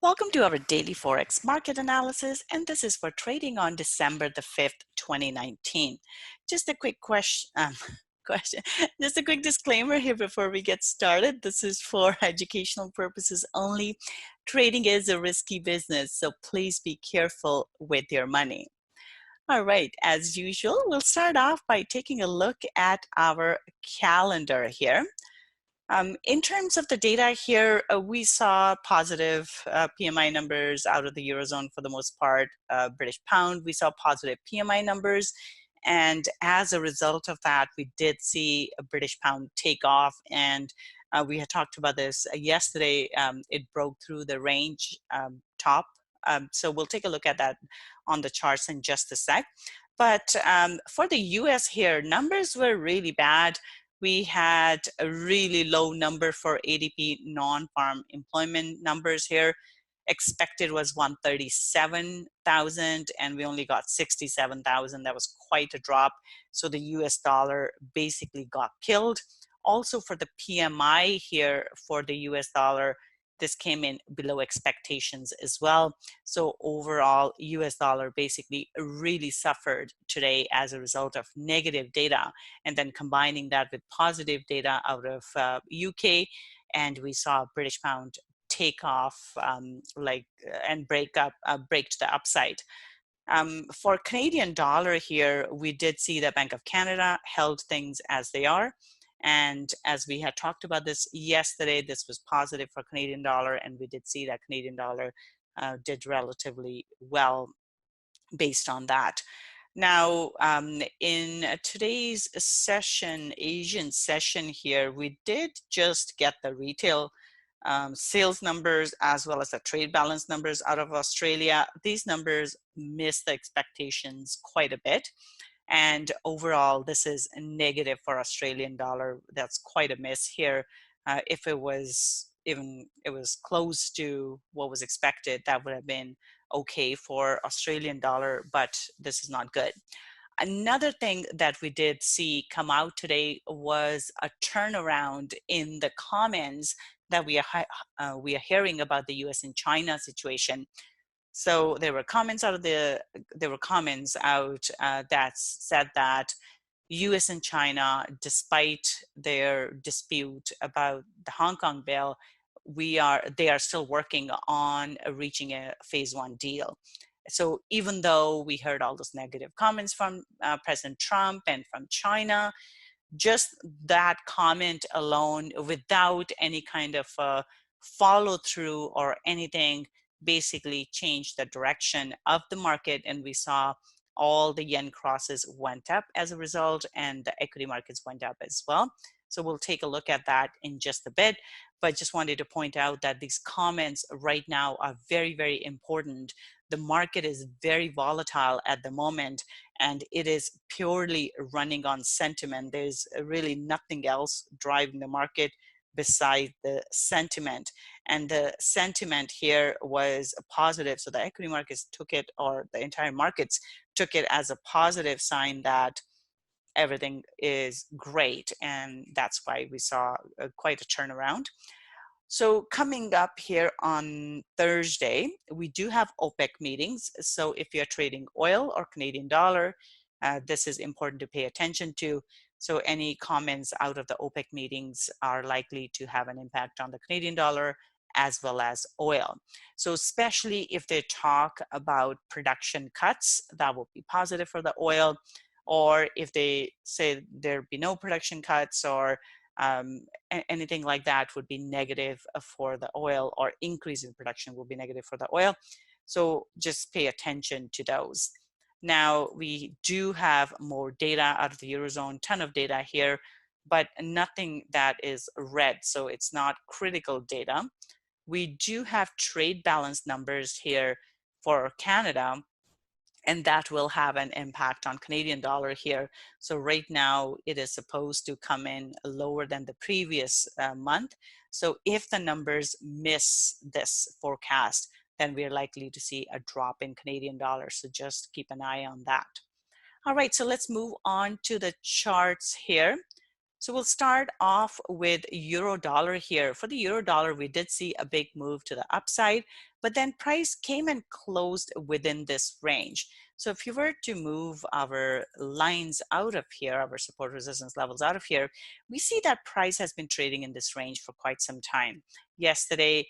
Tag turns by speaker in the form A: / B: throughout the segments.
A: Welcome to our daily Forex market analysis, and this is for trading on December the 5th, 2019. Just a quick question, just a quick disclaimer here before we get started. This is for educational purposes only. Trading is a risky business, so please be careful with your money. All right, as usual, we'll start off by taking a look at our calendar here. In terms of the data here, we saw positive PMI numbers out of the Eurozone for the most part. British pound, we saw positive PMI numbers. And as a result of that, we did see a British pound take off. And we had talked about this yesterday. It broke through the range top. So we'll take a look at that on the charts in just a sec. But for the US here, numbers were really bad. We had a really low number for ADP non-farm employment numbers here. Expected was 137,000 and we only got 67,000. That was quite a drop. So the US dollar basically got killed. Also for the PMI here for the US dollar, this came in below expectations as well. So overall, US dollar basically really suffered today as a result of negative data, and then combining that with positive data out of UK, and we saw British pound take off and break to the upside. For Canadian dollar here, we did see that Bank of Canada held things as they are. And as we had talked about this yesterday, this was positive for Canadian dollar, and we did see that Canadian dollar did relatively well based on that. Now, in today's session, Asian session here, we did just get the retail sales numbers as well as the trade balance numbers out of Australia. These numbers missed the expectations quite a bit. And overall, this is negative for Australian dollar. That's quite a miss here. If it was close to what was expected, that would have been okay for Australian dollar, but this is not good. Another thing that we did see come out today was a turnaround in the comments that we are hearing about the US and China situation. So there were comments out that said that US and China, despite their dispute about the Hong Kong bill, they are still working on reaching a phase 1 deal. So even though we heard all those negative comments from President Trump and from China, just that comment alone, without any kind of follow through or anything, basically changed the direction of the market, and we saw all the yen crosses went up as a result, and the equity markets went up as well. So we'll take a look at that in just a bit, but just wanted to point out that these comments right now are very, very important. The market is very volatile at the moment, and it is purely running on sentiment. There's really nothing else driving the market beside the sentiment. And the sentiment here was positive. So the equity markets took it, or the entire markets took it as a positive sign that everything is great. And that's why we saw quite a turnaround. So coming up here on Thursday, we do have OPEC meetings. So if you're trading oil or Canadian dollar, this is important to pay attention to. So any comments out of the OPEC meetings are likely to have an impact on the Canadian dollar as well as oil. So especially if they talk about production cuts, that will be positive for the oil. Or if they say there'd be no production cuts or anything like that, would be negative for the oil, or increase in production will be negative for the oil. So just pay attention to those. Now, we do have more data out of the Eurozone, ton of data here, but nothing that is red, so it's not critical data. We do have trade balance numbers here for Canada, and that will have an impact on Canadian dollar here. So right now, it is supposed to come in lower than the previous month. So if the numbers miss this forecast, then we're likely to see a drop in Canadian dollar. So just keep an eye on that. All right, so let's move on to the charts here. So we'll start off with euro dollar here. For the euro dollar, we did see a big move to the upside, but then price came and closed within this range. So if you were to move our lines out of here, our support resistance levels out of here, we see that price has been trading in this range for quite some time. Yesterday,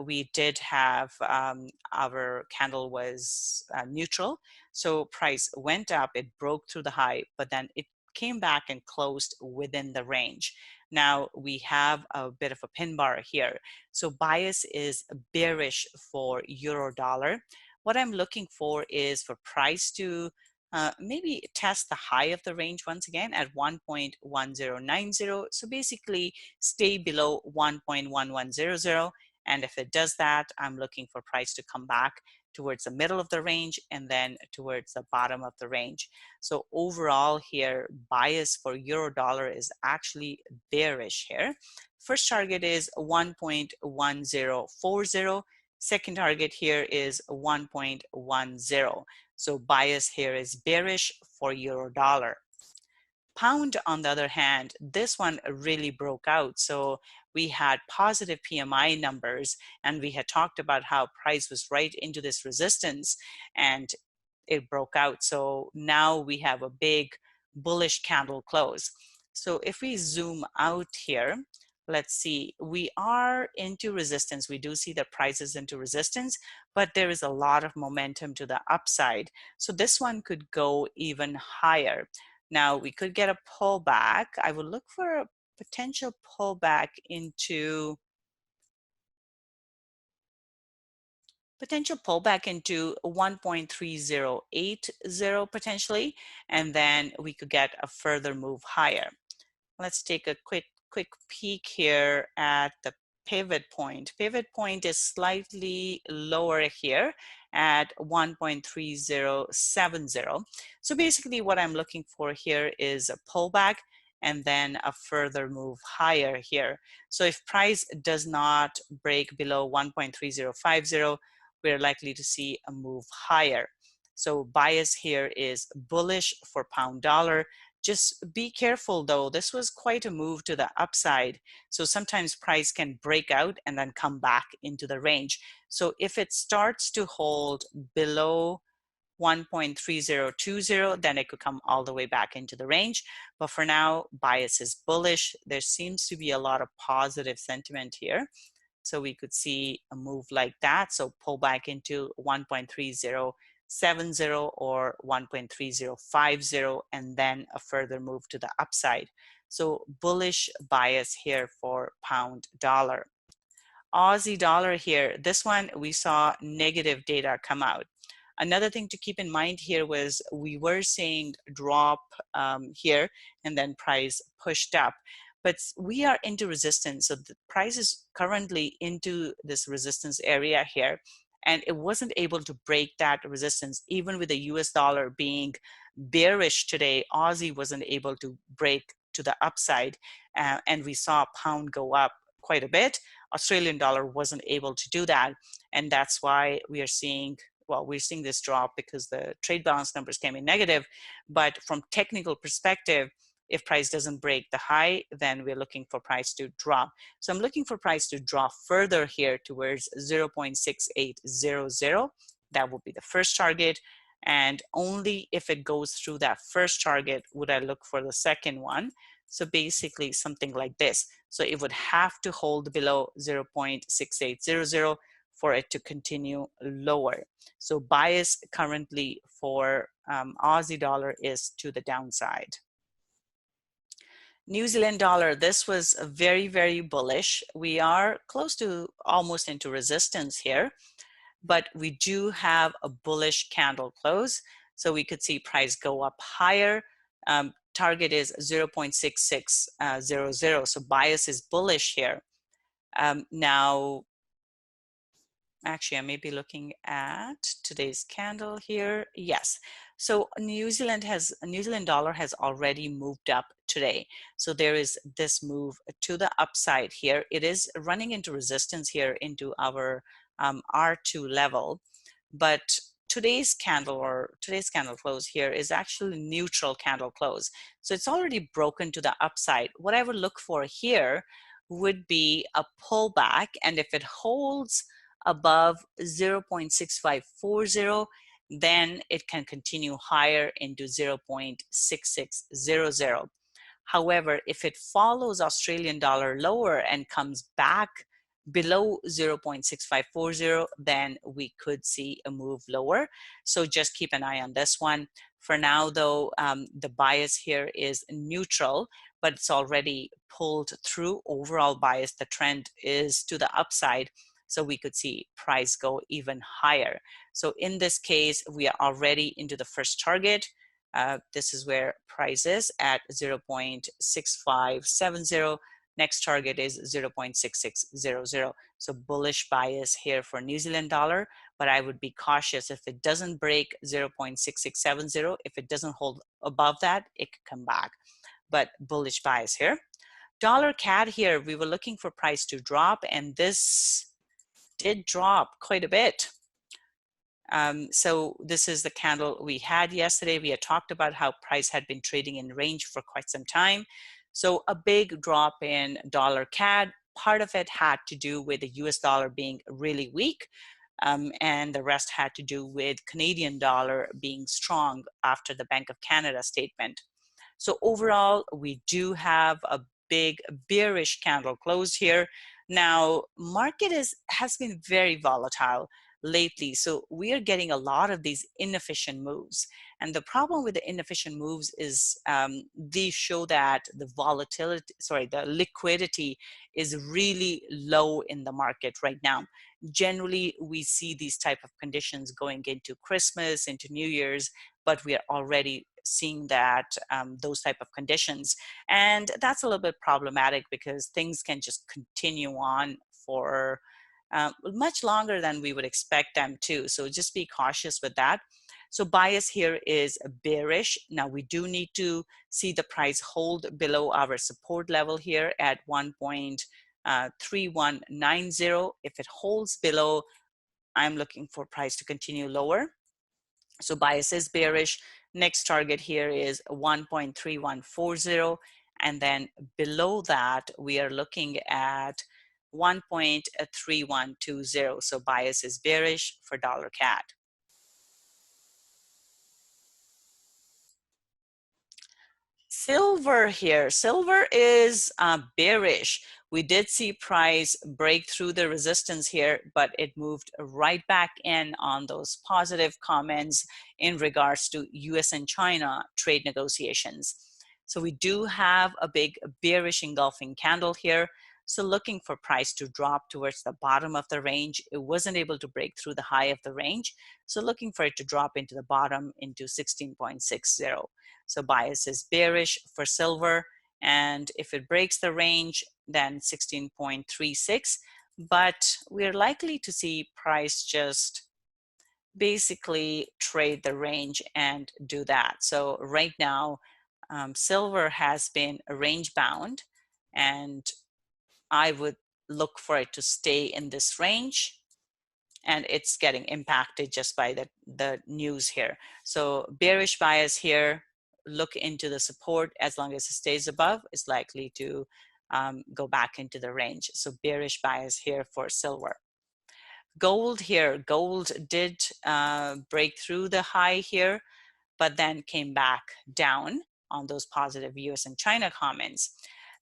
A: we did have our candle was neutral. So price went up, it broke through the high, but then it came back and closed within the range. Now we have a bit of a pin bar here. So bias is bearish for euro dollar. What I'm looking for is for price to maybe test the high of the range once again at 1.1090. So basically stay below 1.1100. And if it does that, I'm looking for price to come back towards the middle of the range and then towards the bottom of the range. So overall here, bias for euro dollar is actually bearish here. First target is 1.1040. Second target here is 1.10. So bias here is bearish for euro dollar. Pound, on the other hand, this one really broke out. So we had positive PMI numbers, and we had talked about how price was right into this resistance, and it broke out. So now we have a big bullish candle close. So if we zoom out here, let's see, we are into resistance. We do see that price is into resistance, but there is a lot of momentum to the upside. So this one could go even higher. Now we could get a pullback. I would look for a potential pullback into 1.3080 potentially, and then we could get a further move higher. Let's take a quick peek here at the pivot point. Pivot point is slightly lower here at 1.3070. So basically what I'm looking for here is a pullback and then a further move higher here. So if price does not break below 1.3050, we're likely to see a move higher. So bias here is bullish for pound dollar. Just be careful though, this was quite a move to the upside. So sometimes price can break out and then come back into the range. So if it starts to hold below 1.3020, then it could come all the way back into the range. But for now, bias is bullish. There seems to be a lot of positive sentiment here. So we could see a move like that. So pull back into 1.3070 or 1.3050, and then a further move to the upside. So bullish bias here for pound dollar. Aussie dollar here, this one we saw negative data come out. Another thing to keep in mind here was we were seeing drop here and then price pushed up. But we are into resistance. So the price is currently into this resistance area here. And it wasn't able to break that resistance. Even with the US dollar being bearish today, Aussie wasn't able to break to the upside. And we saw pound go up quite a bit. Australian dollar wasn't able to do that. And that's why we are seeing, well, we're seeing this drop because the trade balance numbers came in negative. But from technical perspective, if price doesn't break the high, then we're looking for price to drop. So I'm looking for price to drop further here towards 0.6800. That will be the first target. And only if it goes through that first target would I look for the second one. So basically something like this. So it would have to hold below 0.6800 for it to continue lower. So bias currently for Aussie dollar is to the downside. New Zealand dollar, this was very, very bullish. We are close to almost into resistance here, but we do have a bullish candle close. So we could see price go up higher. Target is 0.6600. So bias is bullish here. Now, actually, I may be looking at today's candle here. Yes. So New Zealand dollar has already moved up today. So there is this move to the upside here. It is running into resistance here into our R2 level. But today's candle close here is actually neutral candle close. So it's already broken to the upside. What I would look for here would be a pullback, and if it holds above 0.6540, then it can continue higher into 0.6600. However, if it follows Australian dollar lower and comes back below 0.6540, then we could see a move lower. So just keep an eye on this one. For now, though, the bias here is neutral, but it's already pulled through overall bias. The trend is to the upside, so we could see price go even higher. So in this case, we are already into the first target. This is where price is at 0.6570. Next target is 0.6600. So bullish bias here for New Zealand dollar, but I would be cautious if it doesn't break 0.6670. If it doesn't hold above that, it could come back, but bullish bias here. Dollar CAD here, we were looking for price to drop, and this did drop quite a bit. So this is the candle we had yesterday. We had talked about how price had been trading in range for quite some time. So a big drop in dollar CAD. Part of it had to do with the US dollar being really weak, and the rest had to do with Canadian dollar being strong after the Bank of Canada statement. So overall, we do have a big bearish candle close here. Now, market has been very volatile lately. So we are getting a lot of these inefficient moves. And the problem with the inefficient moves is these show that the liquidity is really low in the market right now. Generally, we see these type of conditions going into Christmas, into New Year's, but we are already seeing that those type of conditions. And that's a little bit problematic because things can just continue on for much longer than we would expect them to. So just be cautious with that. So bias here is bearish. Now we do need to see the price hold below our support level here at 1.3190. If it holds below, I'm looking for price to continue lower. So bias is bearish. Next target here is 1.3140. And then below that, we are looking at 1.3120. So bias is bearish for dollar CAD. Silver here. Silver is bearish. We did see price break through the resistance here, but it moved right back in on those positive comments in regards to US and China trade negotiations. So we do have a big bearish engulfing candle here. So looking for price to drop towards the bottom of the range. It wasn't able to break through the high of the range. So looking for it to drop into the bottom into 16.60. So bias is bearish for silver. And if it breaks the range, then 16.36. But we're likely to see price just basically trade the range and do that. So right now, silver has been range bound, and I would look for it to stay in this range, and it's getting impacted just by the news here. So bearish bias here, look into the support. As long as it stays above, it's likely to go back into the range. So bearish bias here for silver. Gold here, gold did break through the high here, but then came back down on those positive US and China comments.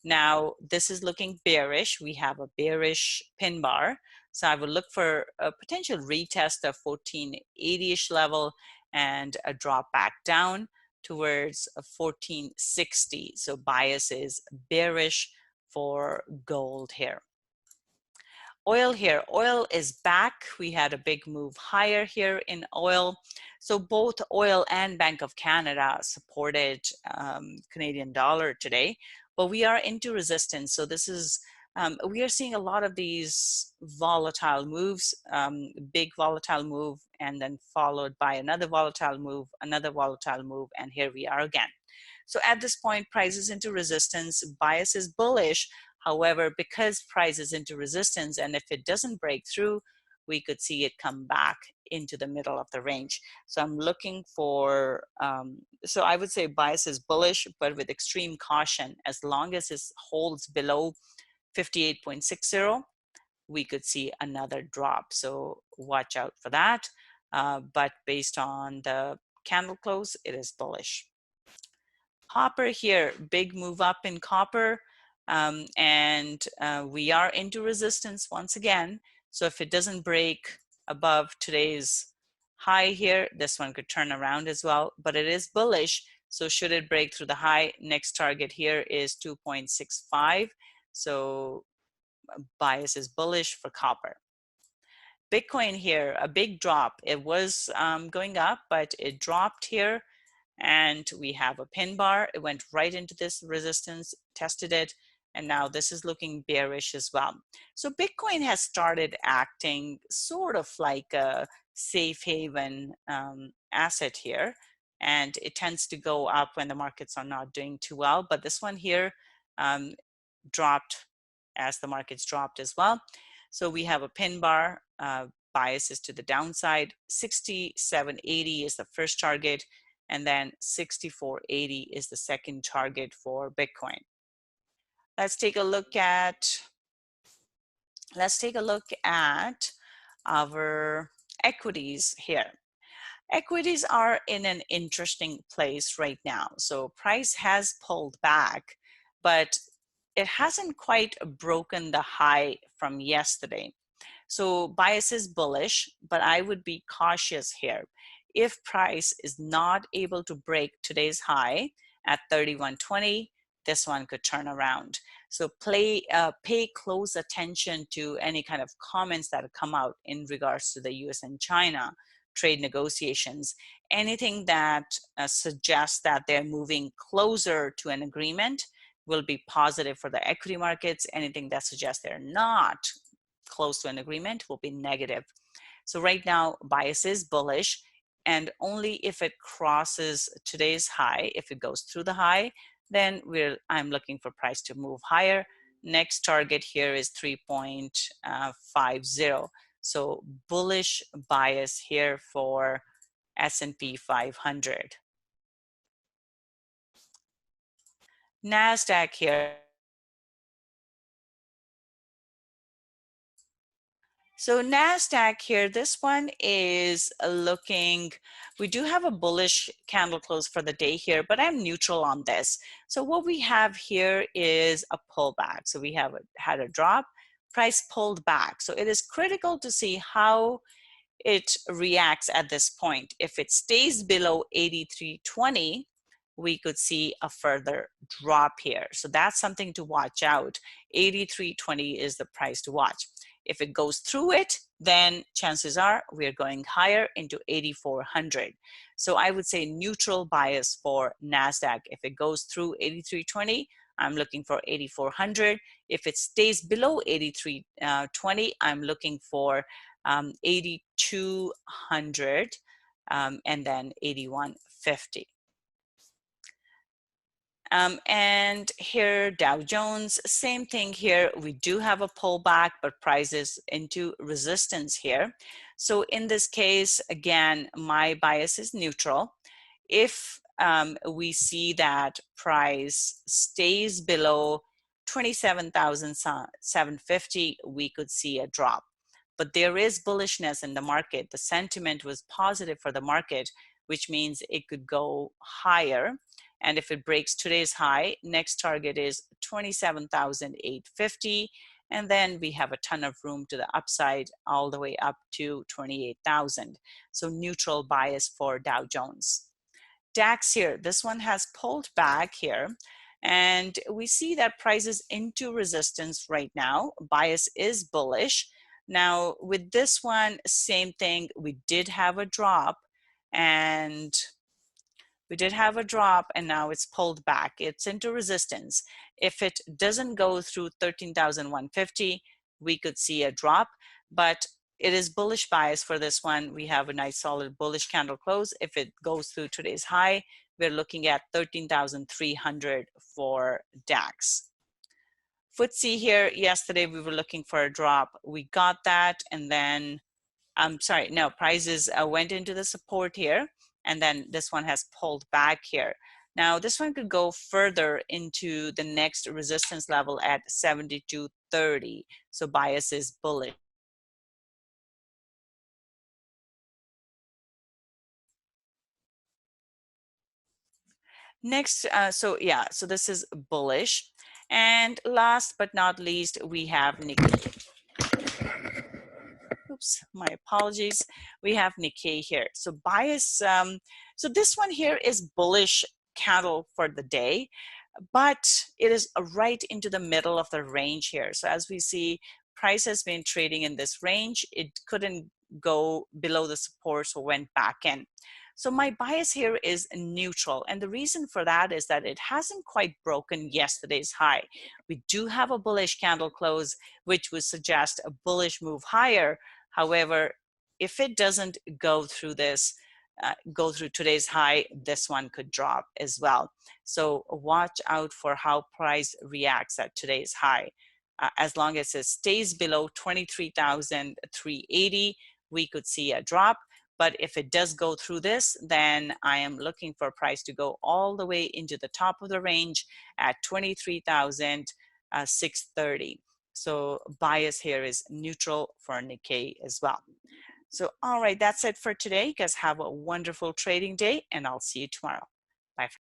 A: Now, this is looking bearish. We have a bearish pin bar. So I would look for a potential retest of 1480-ish level and a drop back down towards 1460. So bias is bearish for gold here. Oil here, oil is back. We had a big move higher here in oil. So both oil and Bank of Canada supported Canadian dollar today, but we are into resistance. So this is, we are seeing a lot of these volatile moves, big volatile move, and then followed by another volatile move, and here we are again. So at this point, price is into resistance, bias is bullish. However, because price is into resistance, and if it doesn't break through, we could see it come back into the middle of the range. So I'm looking for, so I would say bias is bullish, but with extreme caution. As long as it holds below 58.60, we could see another drop. So watch out for that. But based on the candle close, it is bullish. Copper here, big move up in copper. And we are into resistance once again. So if it doesn't break above today's high here, this one could turn around as well, but it is bullish. So should it break through the high, next target here is 2.65. So bias is bullish for copper. Bitcoin here, a big drop. It was going up, but it dropped here. And we have a pin bar. It went right into this resistance, tested it, and now this is looking bearish as well. So Bitcoin has started acting sort of like a safe haven asset here, and it tends to go up when the markets are not doing too well. But this one here dropped as the markets dropped as well. So we have a pin bar, bias is to the downside. 67.80 is the first target, and then 64.80 is the second target for Bitcoin. Let's take a look at our equities here. Equities are in an interesting place right now. So price has pulled back, but it hasn't quite broken the high from yesterday. So bias is bullish, but I would be cautious here. If price is not able to break today's high at 31.20, this one could turn around. So pay close attention to any kind of comments that come out in regards to the US and China trade negotiations. Anything that suggests that they're moving closer to an agreement will be positive for the equity markets. Anything that suggests they're not close to an agreement will be negative. So right now, bias is bullish, and only if it crosses today's high, if it goes through the high, then I'm looking for price to move higher. Next target here is 3.50. So bullish bias here for S&P 500. Nasdaq here. So Nasdaq here, this one is looking, we do have a bullish candle close for the day here, but I'm neutral on this. So what we have here is a pullback. So we have had a drop, price pulled back. So it is critical to see how it reacts at this point. If it stays below 83.20, we could see a further drop here. So that's something to watch out. 83.20 is the price to watch. If it goes through it, then chances are we're going higher into 8,400. So I would say neutral bias for NASDAQ. If it goes through 83.20, I'm looking for 8,400. If it stays below 83.20, I'm looking for 8,200 and then 8,150. And here, Dow Jones, same thing here. We do have a pullback, but price is into resistance here. So in this case, again, my bias is neutral. If we see that price stays below 27,750, we could see a drop. But there is bullishness in the market. The sentiment was positive for the market, which means it could go higher. And if it breaks today's high, next target is 27,850. And then we have a ton of room to the upside all the way up to 28,000. So neutral bias for Dow Jones. DAX here, this one has pulled back here. And we see that price is into resistance right now. Bias is bullish. Now with this one, same thing, we did have a drop and now it's pulled back. It's into resistance. If it doesn't go through 13,150, we could see a drop, but it is bullish bias for this one. We have a nice solid bullish candle close. If it goes through today's high, we're looking at 13,300 for DAX. FTSE here, yesterday we were looking for a drop. We got that, and then sorry, no, prices went into the support here, and then this one has pulled back here. Now this one could go further into the next resistance level at 72.30. So bias is bullish. Next, so this is bullish. And last but not least, we have Nikkei. Oops, my apologies. We have Nikkei here. So bias, so this one here is bullish candle for the day, but it is right into the middle of the range here. So as we see, price has been trading in this range. It couldn't go below the support, so went back in. So my bias here is neutral. And the reason for that is that it hasn't quite broken yesterday's high. We do have a bullish candle close, which would suggest a bullish move higher. However, if it doesn't go through this, go through today's high, this one could drop as well. So watch out for how price reacts at today's high. As long as it stays below 23,380, we could see a drop. But if it does go through this, then I am looking for price to go all the way into the top of the range at 23,630. So bias here is neutral for Nikkei as well. So, all right, that's it for today. You guys have a wonderful trading day, and I'll see you tomorrow. Bye.